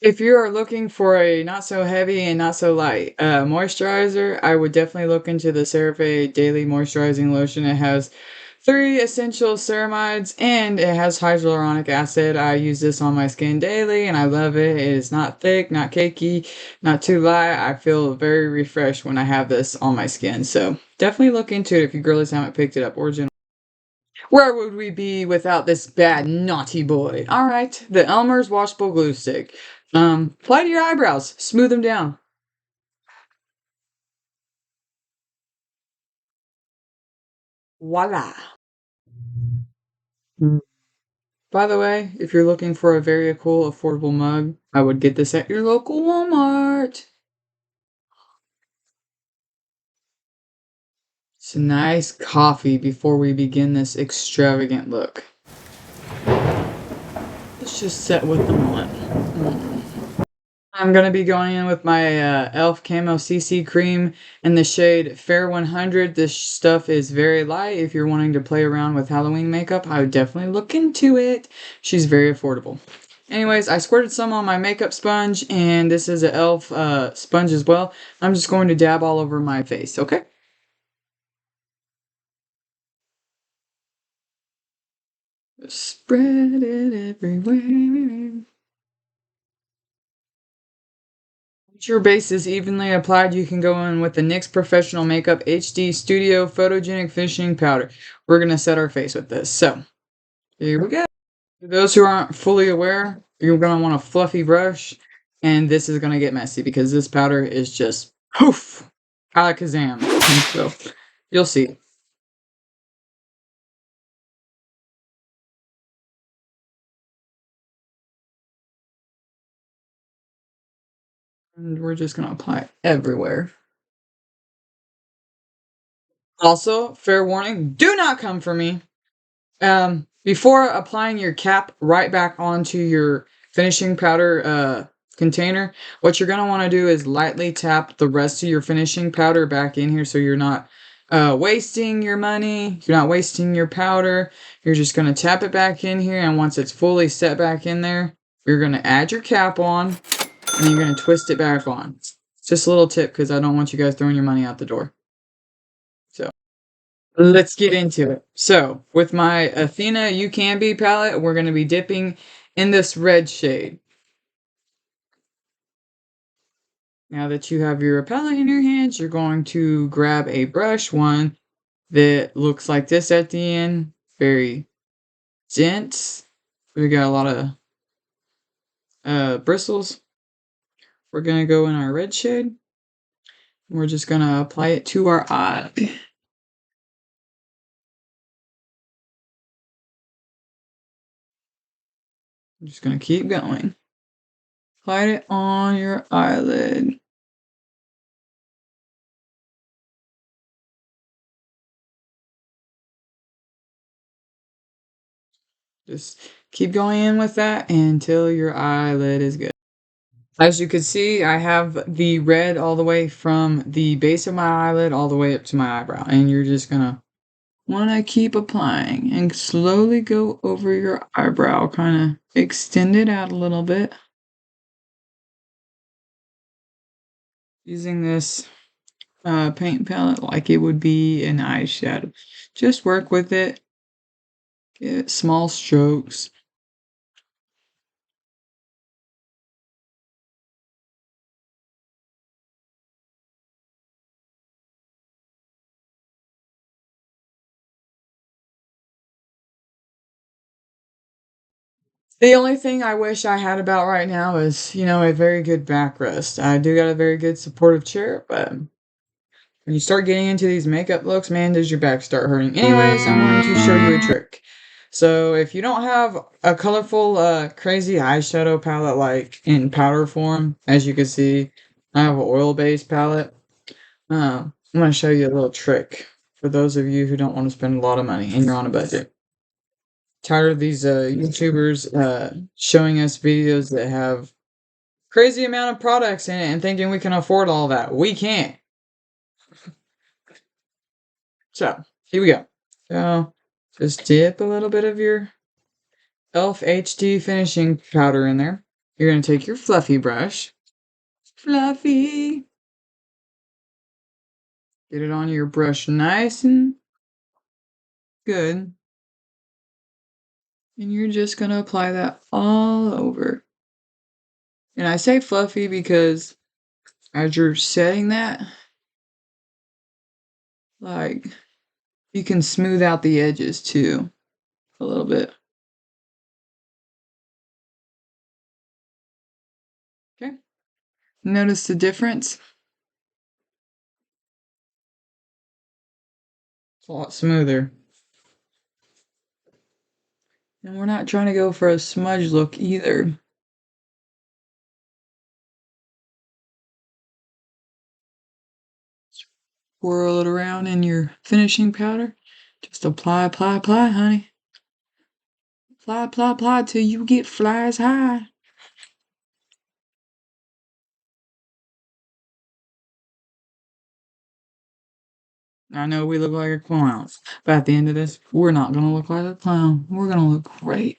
If you are looking for a not so heavy and not so light moisturizer, I would definitely look into the CeraVe Daily Moisturizing Lotion. It has 3 essential ceramides and it has hyaluronic acid. I use this on my skin daily and I love it. It is not thick, not cakey, not too light. I feel very refreshed when I have this on my skin. So definitely look into it if you girlies haven't picked it up. Original. Where would we be without this bad naughty boy? All right, the Elmer's washable glue stick. Apply to your eyebrows, smooth them down. Voila. Mm. By the way, if you're looking for a very cool, affordable mug, I would get this at your local Walmart. It's a nice coffee before we begin this extravagant look. Let's just set with the one. I'm gonna be going in with my e.l.f. Camo CC Cream in the shade Fair 100. This stuff is very light. If you're wanting to play around with Halloween makeup, I would definitely look into it. She's very affordable. Anyways, I squirted some on my makeup sponge, and this is an e.l.f. Sponge as well. I'm just going to dab all over my face, okay? Spread it everywhere. Once your base is evenly applied, you can go in with the NYX Professional Makeup HD Studio Photogenic Finishing Powder. We're going to set our face with this. So, here we go. For those who aren't fully aware, you're going to want a fluffy brush, and this is going to get messy because this powder is just poof, alakazam. So, you'll see. And we're just going to apply it everywhere. Also, fair warning, do not come for me. Before applying your cap right back onto your finishing powder container, what you're going to want to do is lightly tap the rest of your finishing powder back in here so you're not wasting your money, you're not wasting your powder. You're just going to tap it back in here, and once it's fully set back in there, you're going to add your cap on, and you're going to twist it back on. Just a little tip because I don't want you guys throwing your money out the door. So. Let's get into it. So, with my Athena You Can Be palette, we're going to be dipping in this red shade. Now that you have your palette in your hands, you're going to grab a brush, one that looks like this at the end, very dense. We got a lot of bristles. We're going to go in our red shade. We're just going to apply it to our eye. I'm just going to keep going. Apply it on your eyelid. Just keep going in with that until your eyelid is good. As you can see, I have the red all the way from the base of my eyelid all the way up to my eyebrow. And you're just gonna wanna keep applying and slowly go over your eyebrow, kind of extend it out a little bit. Using this paint palette like it would be an eyeshadow. Just work with it. Get small strokes. The only thing I wish I had about right now is, a very good backrest. I do got a very good supportive chair, but when you start getting into these makeup looks, man, does your back start hurting. Anyways, I'm going to show you a trick. So if you don't have a colorful, crazy eyeshadow palette like in powder form, as you can see, I have an oil-based palette. I'm going to show you a little trick for those of you who don't want to spend a lot of money and you're on a budget. Tired of these YouTubers showing us videos that have crazy amount of products in it and thinking we can afford all that. We can't. So, here we go. So, just dip a little bit of your e.l.f. HD finishing powder in there. You're going to take your fluffy brush. Fluffy. Get it on your brush nice and good. And you're just going to apply that all over. And I say fluffy because as you're setting that, like, you can smooth out the edges too a little bit. Okay. Notice the difference? It's a lot smoother. And we're not trying to go for a smudge look either. Swirl it around in your finishing powder. Just apply, apply, apply, honey. Apply, apply, apply till you get flies high. I know we look like a clown, but at the end of this, we're not going to look like a clown. We're going to look great.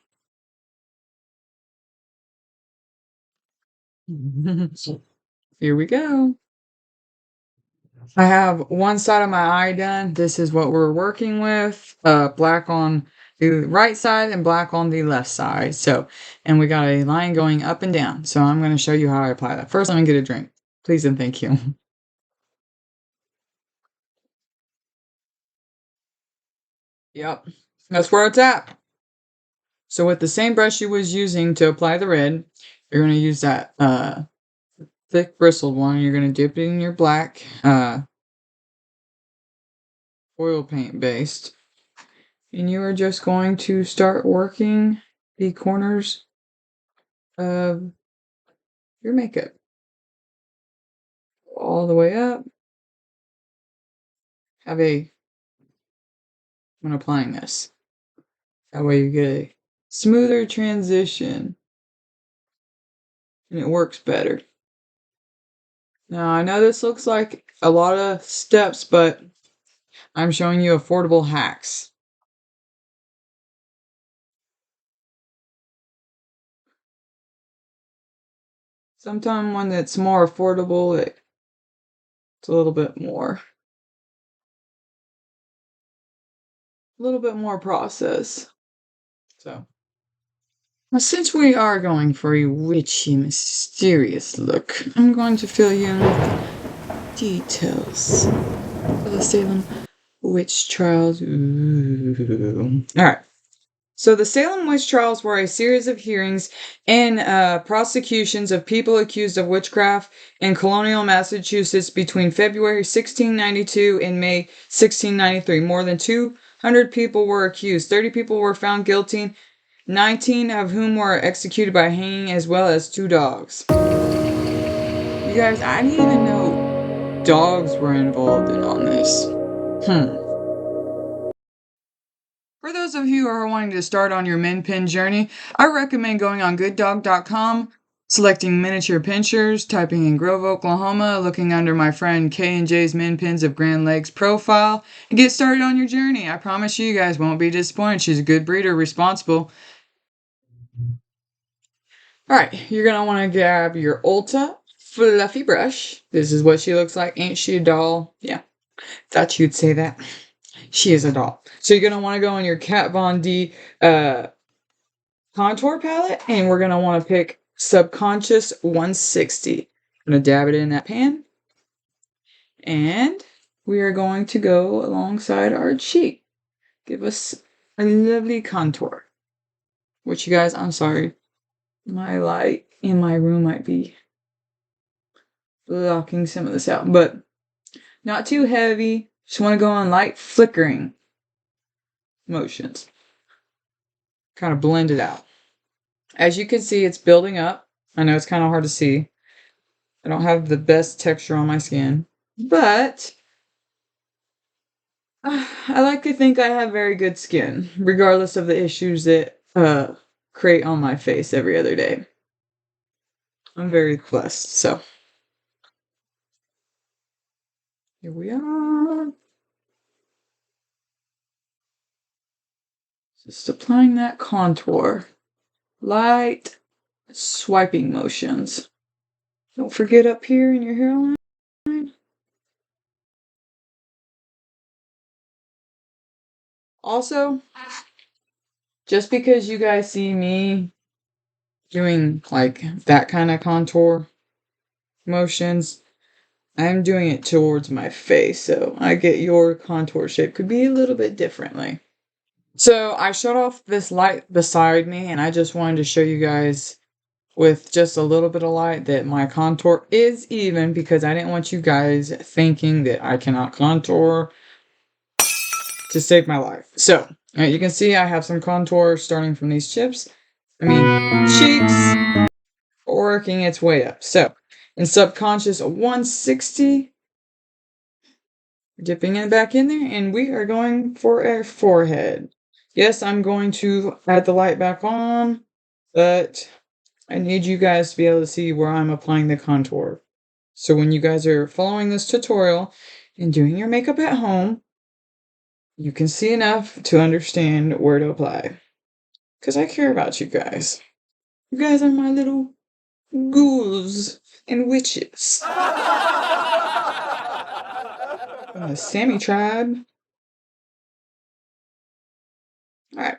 Here we go. I have one side of my eye done. This is what we're working with. Black on the right side and black on the left side. So, and we got a line going up and down. So I'm going to show you how I apply that. First, let me get a drink. Please and thank you. Yep, that's where it's at. So with the same brush you was using to apply the red, you're going to use that thick bristled one. You're going to dip it in your black oil paint based. And you are just going to start working the corners of your makeup all the way up. When applying this, that way you get a smoother transition and it works better. Now I know this looks like a lot of steps, but I'm showing you affordable hacks. Sometimes when it's more affordable, it's a little bit more process. So, well, since we are going for a witchy, mysterious look, I'm going to fill you in with details for the Salem witch trials. Ooh. All right. So the Salem witch trials were a series of hearings and prosecutions of people accused of witchcraft in colonial Massachusetts between February 1692 and May 1693. More than 200 people were accused. 30 people were found guilty, 19 of whom were executed by hanging, as well as 2 dogs. You guys, I didn't even know dogs were involved in on this. For those of you who are wanting to start on your min pin journey, I recommend going on gooddog.com, selecting miniature pinchers, typing in Grove, Oklahoma, looking under my friend K&J's Min Pins of Grand Lakes profile, and get started on your journey. I promise you guys won't be disappointed. She's a good breeder, responsible. Alright, you're going to want to grab your Ulta fluffy brush. This is what she looks like. Ain't she a doll? Yeah, thought you'd say that. She is a doll. So you're going to want to go on your Kat Von D contour palette, and we're going to want to pick Subconscious 160. I'm going to dab it in that pan. And we are going to go alongside our cheek. Give us a lovely contour. Which, you guys, I'm sorry. My light in my room might be blocking some of this out. But not too heavy. Just want to go on light flickering motions. Kind of blend it out. As you can see, it's building up. I know it's kind of hard to see. I don't have the best texture on my skin, but I like to think I have very good skin, regardless of the issues that create on my face every other day. I'm very blessed, so here we are. Just applying that contour. Light, swiping motions. Don't forget up here in your hairline. Also, just because you guys see me doing like that kind of contour motions, I'm doing it towards my face, so I get your contour shape could be a little bit differently. So I shut off this light beside me, and I just wanted to show you guys with just a little bit of light that my contour is even, because I didn't want you guys thinking that I cannot contour to save my life. So you can see I have some contour starting from these chips. Cheeks working its way up. So in subconscious 160, dipping it back in there, and we are going for a forehead. Yes, I'm going to add the light back on, but I need you guys to be able to see where I'm applying the contour. So when you guys are following this tutorial and doing your makeup at home, you can see enough to understand where to apply. Because I care about you guys. You guys are my little ghouls and witches. From the Sammy tribe. Alright.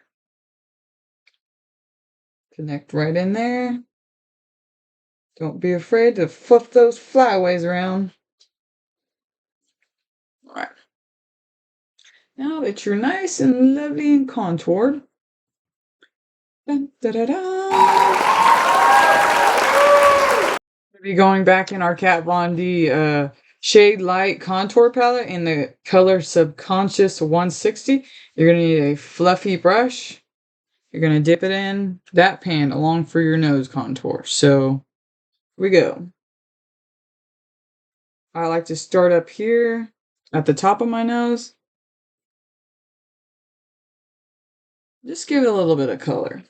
Connect right in there. Don't be afraid to fluff those flyaways around. Alright. Now that you're nice and lovely and contoured. Dun, da, da, da. We'll be going back in our Kat Von D Shade Light Contour Palette in the color Subconscious 160. You're going to need a fluffy brush. You're going to dip it in that pan along for your nose contour. So, here we go. I like to start up here at the top of my nose. Just give it a little bit of color.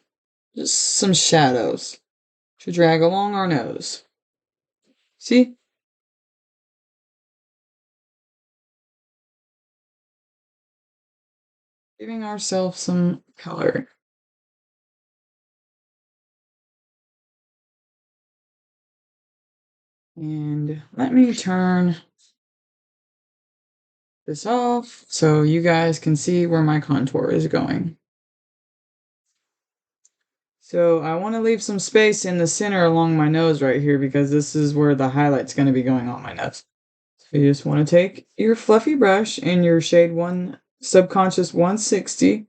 Just some shadows to drag along our nose. See? Giving ourselves some color. And let me turn this off so you guys can see where my contour is going. So I want to leave some space in the center along my nose right here, because this is where the highlight's going to be going on my nose. So you just want to take your fluffy brush and your shade 1 Subconscious 160.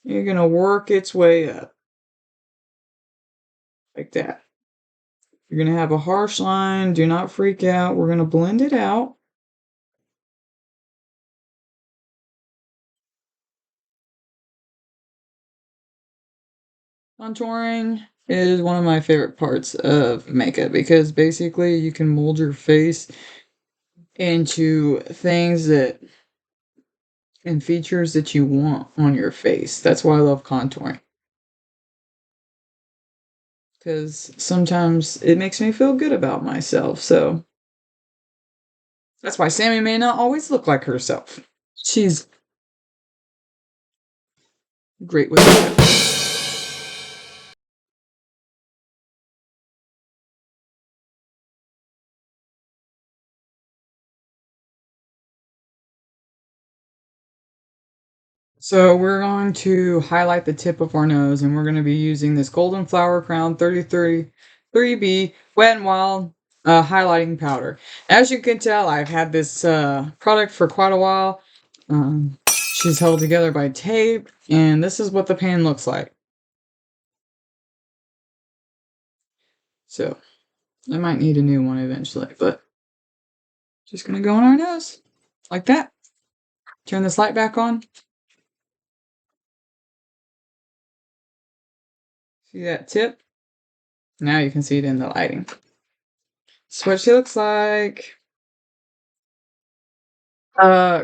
You're going to work its way up. Like that. You're going to have a harsh line. Do not freak out. We're going to blend it out. Contouring is one of my favorite parts of makeup, because basically you can mold your face into things that and features that you want on your face. That's why I love contouring. Because sometimes it makes me feel good about myself. So that's why Sammy may not always look like herself. She's great with makeup. So we're going to highlight the tip of our nose, and we're going to be using this Golden Flower Crown 3033B Wet n Wild highlighting powder. As you can tell, I've had this product for quite a while. She's held together by tape, and this is what the pan looks like. So I might need a new one eventually, but just going to go on our nose like that. Turn this light back on. See that tip? Now you can see it in the lighting. That's what she looks like.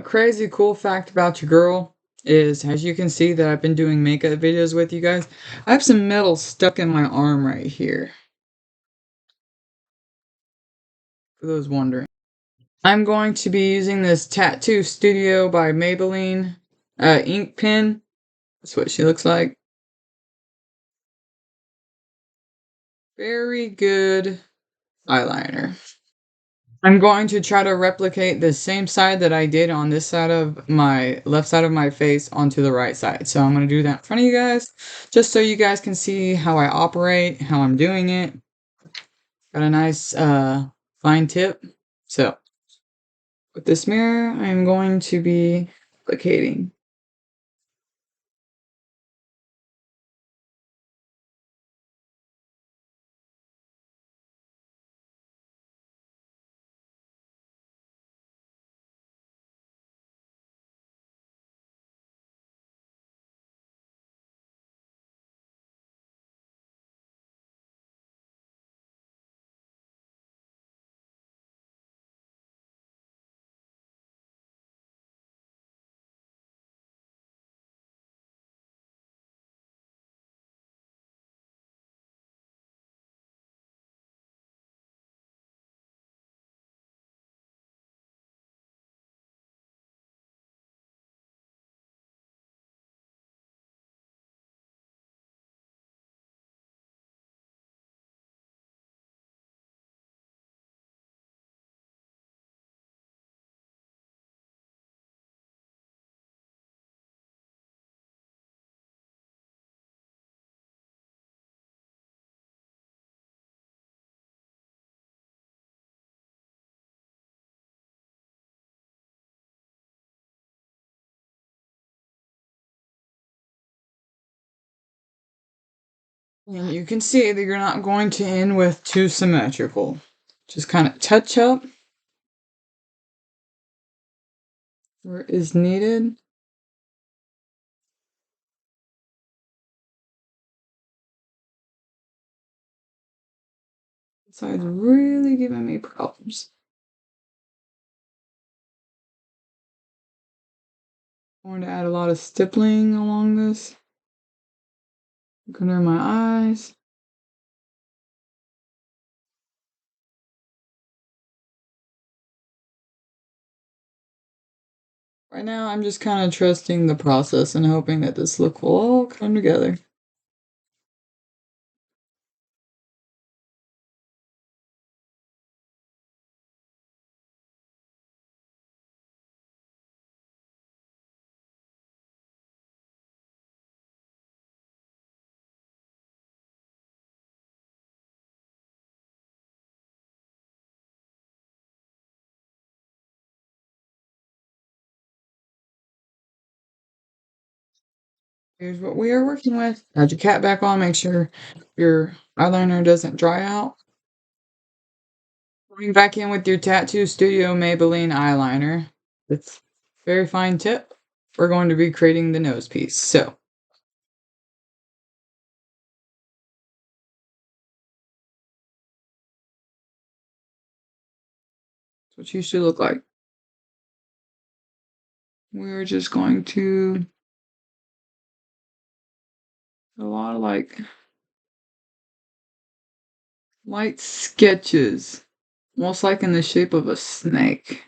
Crazy cool fact about your girl is, as you can see that I've been doing makeup videos with you guys, I have some metal stuck in my arm right here. For those wondering. I'm going to be using this Tattoo Studio by Maybelline ink pen. That's what she looks like. Very good eyeliner. I'm going to try to replicate the same side that I did on this side of my left side of my face onto the right side. So I'm going to do that in front of you guys, just so you guys can see how I operate, how I'm doing it. Got a nice fine tip. So with this mirror, I'm going to be replicating. And you can see that you're not going to end with too symmetrical. Just kind of touch up where is needed. This side's really giving me problems. I'm going to add a lot of stippling along this. Under my eyes. Right now, I'm just kind of trusting the process and hoping that this look will all come together. Here's what we are working with. Add your cap back on, make sure your eyeliner doesn't dry out. Bring back in with your Tattoo Studio Maybelline eyeliner. It's very fine tip. We're going to be creating the nose piece. So that's what you should look like. We're just going to a lot of like light sketches, almost like in the shape of a snake.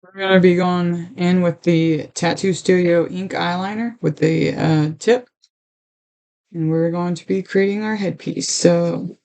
We're going to be going in with the Tattoo Studio ink eyeliner with the tip. And we're going to be creating our headpiece. So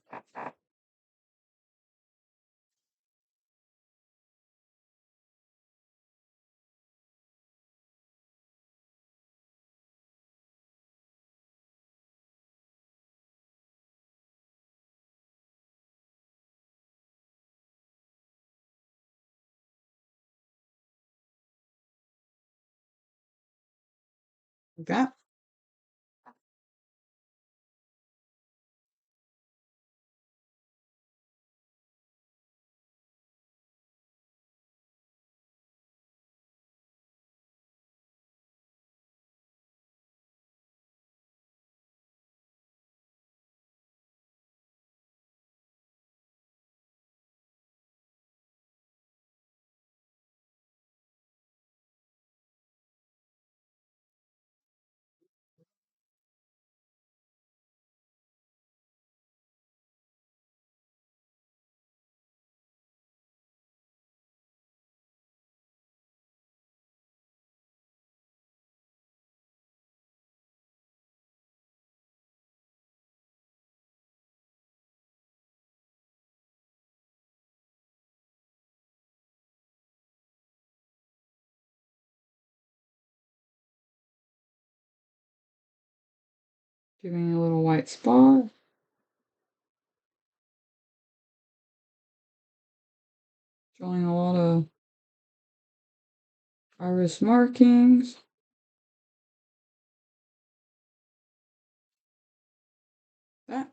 like that. Giving a little white spot. Drawing a lot of iris markings. That.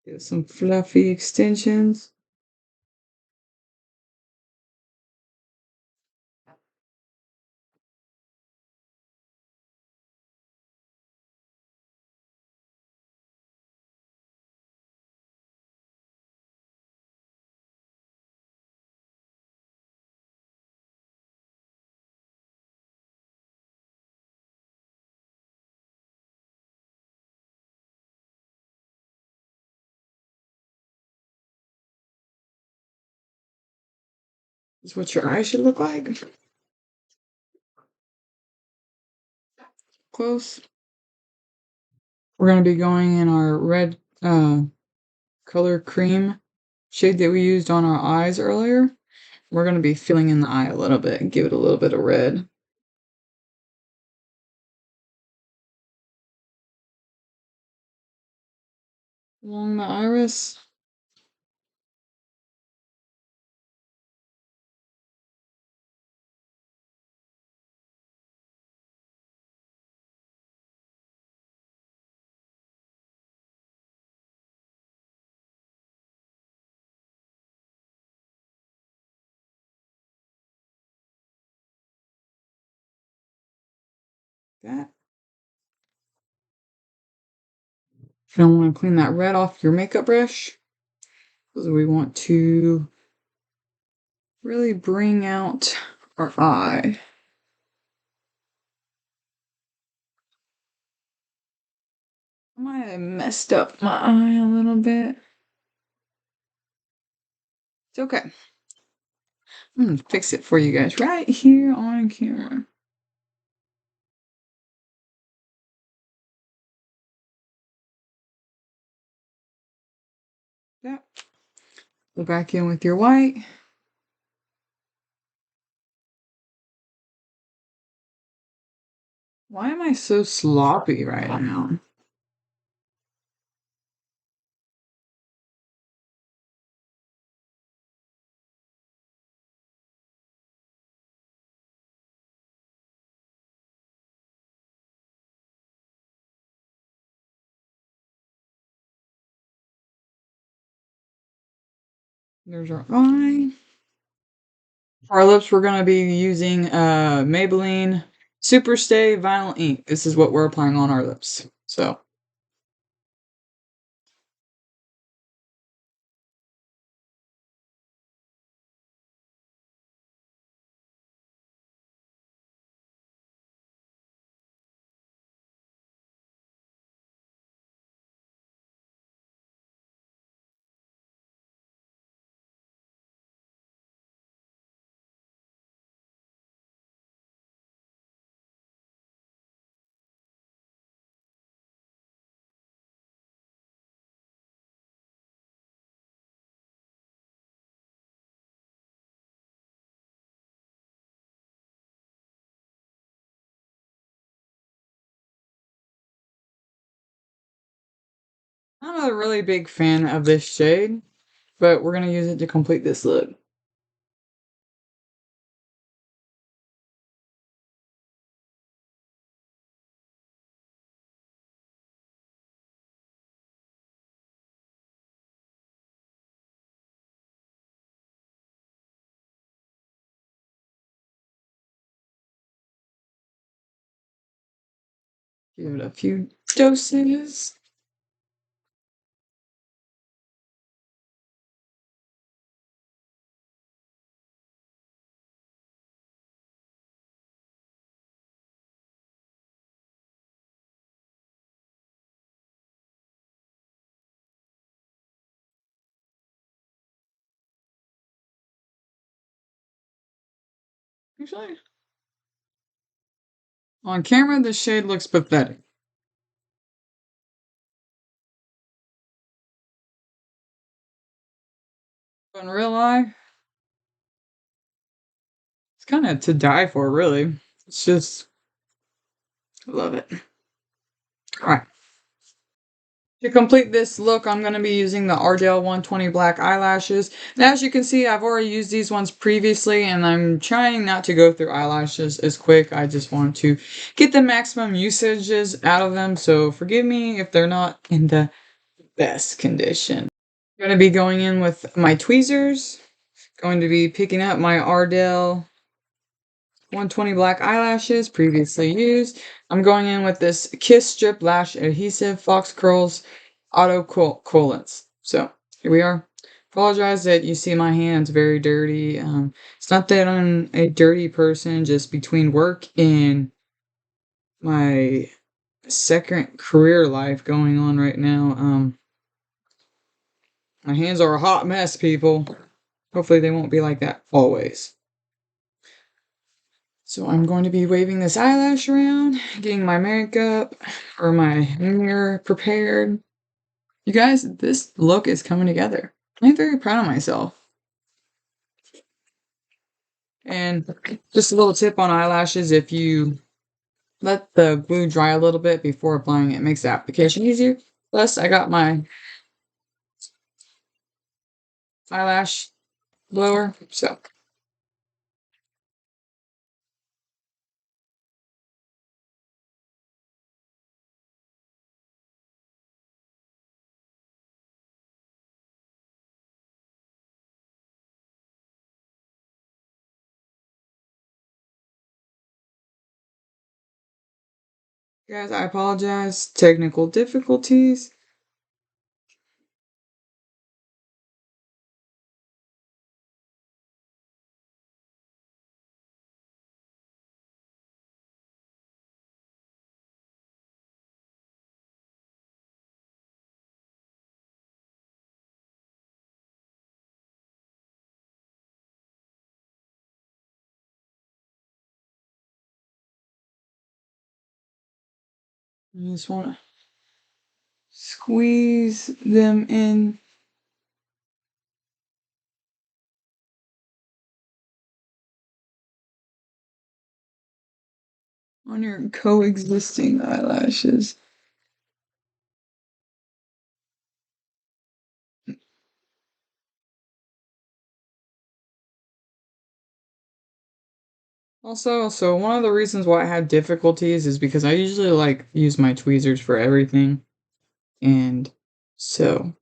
Get some fluffy extensions. This is what your eyes should look like. Close. We're going to be going in our red color cream shade that we used on our eyes earlier. We're going to be filling in the eye a little bit and give it a little bit of red. Along the iris. That. You don't want to clean that red off your makeup brush because we want to really bring out our eye. I might have messed up my eye a little bit. It's okay. I'm going to fix it for you guys right here on camera. Yeah. Go back in with your white. Why am I so sloppy right now? There's our eye. For our lips, we're going to be using Maybelline Superstay Vinyl Ink. This is what we're applying on our lips. So. I'm not a really big fan of this shade, but we're gonna use it to complete this look. Give it a few doses. Actually, on camera, this shade looks pathetic. But in real life, it's kind of to die for, really. It's just, I love it. All right. To complete this look, I'm going to be using the Ardell 120 black eyelashes. Now, as you can see, I've already used these ones previously, and I'm trying not to go through eyelashes as quick. I just want to get the maximum usages out of them, so forgive me if they're not in the best condition. I'm going to be going in with my tweezers, going to be picking up my Ardell 120 black eyelashes previously used. I'm going in with this Kiss Strip Lash Adhesive Fox Curls Auto Coolants. So here we are. Apologize that you see my hands very dirty. It's not that I'm a dirty person, just between work and my second career life going on right now. My hands are a hot mess, people. Hopefully they won't be like that always. So I'm going to be waving this eyelash around, getting my makeup or my mirror prepared. You guys, this look is coming together. I'm very proud of myself. And just a little tip on eyelashes, if you let the glue dry a little bit before applying it, makes the application easier. Plus, I got my eyelash blower, so. Guys, I apologize. Technical difficulties. You just want to squeeze them in. On your coexisting eyelashes. Also, so one of the reasons why I had difficulties is because I usually like use my tweezers for everything. And so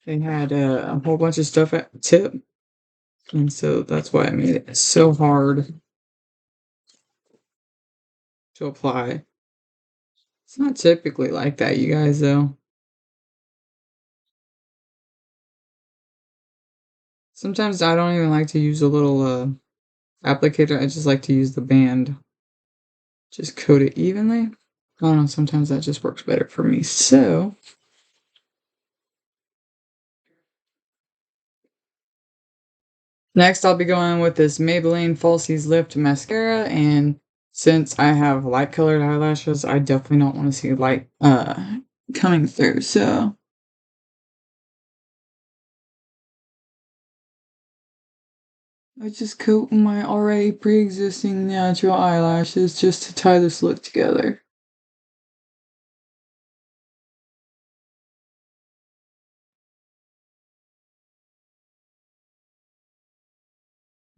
they had a whole bunch of stuff at the tip. And so that's why I made it so hard to apply. It's not typically like that, you guys, though. Sometimes I don't even like to use a little applicator. I just like to use the band. Just coat it evenly. I don't know, sometimes that just works better for me. So, next I'll be going with this Maybelline Falsies Lift Mascara, and since I have light colored eyelashes, I definitely don't want to see light coming through, so I just coat my already pre-existing natural eyelashes just to tie this look together.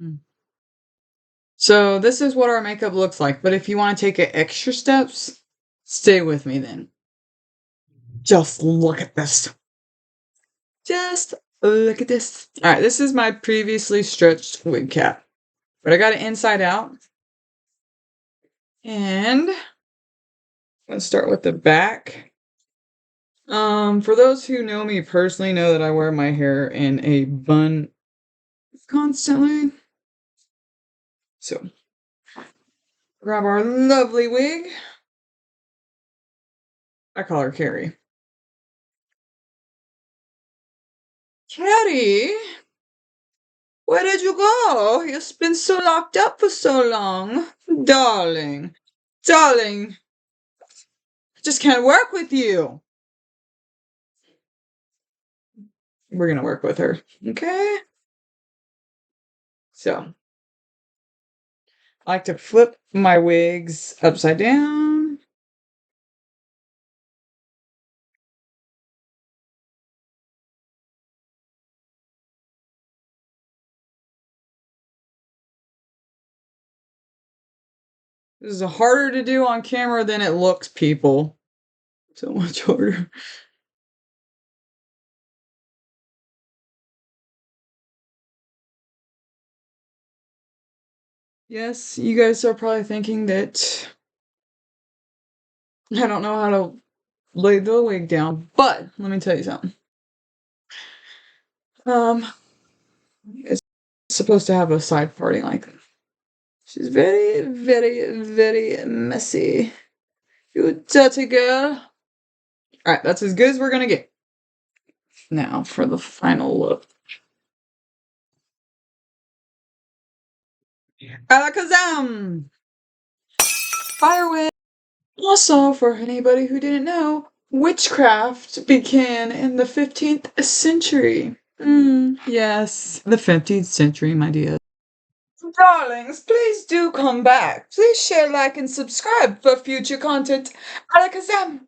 Mm. So this is what our makeup looks like, but if you want to take it extra steps, stay with me then. Just look at this. Just look at this. All right, this is my previously stretched wig cap, but I got it inside out. And let's start with the back. For those who know me personally, know that I wear my hair in a bun constantly. So, grab our lovely wig. I call her Carrie. Carrie, where did you go? You've been so locked up for so long. Darling, darling, I just can't work with you. We're gonna work with her, okay? So, I like to flip my wigs upside down. This is harder to do on camera than it looks, people. So much harder. Yes, you guys are probably thinking that I don't know how to lay the wig down, but let me tell you something. It's supposed to have a side parting like that. She's very, very, very messy. You dirty girl. Alright, that's as good as we're gonna get. Now for the final look. Alakazam! Fireway! Also, for anybody who didn't know, witchcraft began in the 15th century. Yes, the 15th century, my dear. Darlings, please do come back. Please share, like, and subscribe for future content. Alakazam!